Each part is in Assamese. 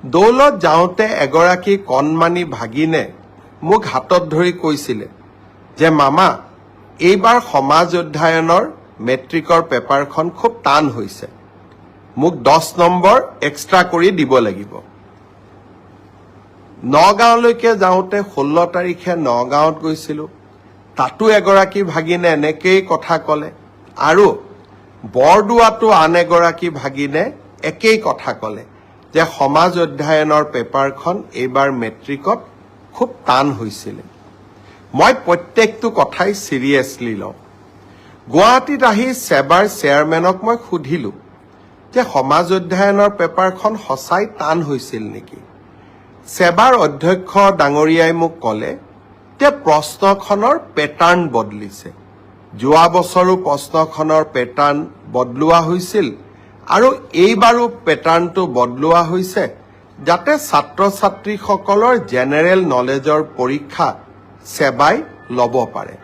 দৌলত যাওঁতে এগৰাকী কণমানি ভাগিনে মোক হাতত ধৰি কৈছিলে যে মামা এইবাৰ সমাজ অধ্যয়নৰ মেট্ৰিকৰ পেপাৰখন খুব টান হৈছে, মোক 10 নম্বৰ এক্সট্ৰা কৰি দিব লাগিব। নগাঁৱলৈকে যাওঁতে 16 তাৰিখে নগাঁৱত গৈছিলোঁ, তাতো এগৰাকী ভাগিনে এনেকেই কথা ক'লে, আৰু বৰদোৱাতো আন এগৰাকী ভাগিনে একেই কথা ক'লে যে সমাজ অধ্যয়নৰ পেপাৰখন এইবাৰ মেট্ৰিকত খুব টান হৈছিলে। মই প্ৰত্যেকটো কথাই চিৰিয়াছলি লওঁ। গুৱাহাটীত আহি সেবাৰ চেয়াৰমেনক মই সুধিলোঁ যে সমাজ অধ্যয়নৰ পেপাৰখন সঁচাই টান হৈছিল নেকি। সেবাৰ অধ্যক্ষ ডাঙৰীয়াই মোক ক'লে যে প্ৰশ্নখনৰ পেটাৰ্ণ বদলিছে। যোৱা বছৰো প্ৰশ্নখনৰ পেটাৰ্ণ বদলোৱা হৈছিল আৰু এইবাৰো পেটাৰ্ণটো বদলোৱা হৈছে যাতে ছাত্ৰ ছাত্ৰীসকলৰ জেনেৰেল নলেজৰ পৰীক্ষা সেবাই ল'ব পাৰে।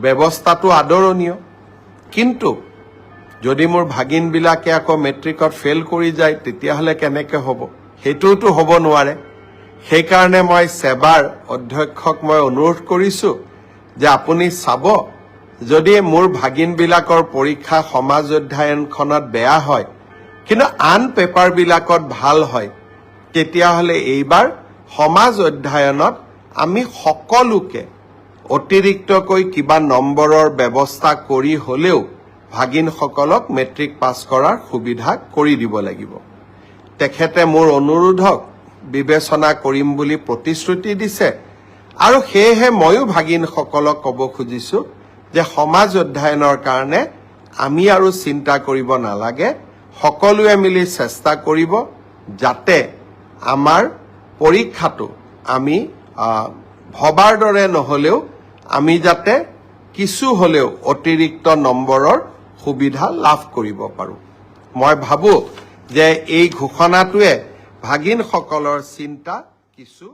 ব্যৱস্থাটো আদৰণীয়, কিন্তু যদি মোৰ ভাগিনবিলাকে আকৌ মেট্ৰিকত ফেইল কৰি যায় তেতিয়াহ'লে কেনেকৈ হ'ব? সেইটোতো হ'ব নোৱাৰে। সেইকাৰণে মই সেবাৰ অধ্যক্ষক মই অনুৰোধ কৰিছোঁ যে আপুনি চাব, যদি মোৰ ভাগিনবিলাকৰ পৰীক্ষা সমাজ অধ্যয়নখনত বেয়া হয় কিন্তু আন পেপাৰবিলাকত ভাল হয়, তেতিয়াহ'লে এইবাৰ সমাজ অধ্যয়নত আমি সকলোকে অতিৰিক্তকৈ কিবা নম্বৰৰ ব্যৱস্থা কৰি হ'লেও ভাগিনসকলক মেট্ৰিক পাছ কৰাৰ সুবিধা কৰি দিব লাগিব। তেখেতে মোৰ অনুৰোধক বিবেচনা কৰিম বুলি প্ৰতিশ্ৰুতি দিছে, আৰু সেয়েহে ময়ো ভাগিনসকলক ক'ব খুজিছোঁ যে সমাজ অধ্যয়নৰ কাৰণে আমি আৰু চিন্তা কৰিব নালাগে, সকলোৱে মিলি চেষ্টা কৰিব যাতে আমাৰ পৰীক্ষাটো আমি ভবাৰ দৰে নহ'লেও আমি যাতে কিছু হ'লেও অতিৰিক্ত নম্বৰৰ সুবিধা লাভ কৰিব পাৰোঁ। মই ভাবোঁ যে এই ঘোষণাটোৱে ভাগিনসকলৰ চিন্তা কিছু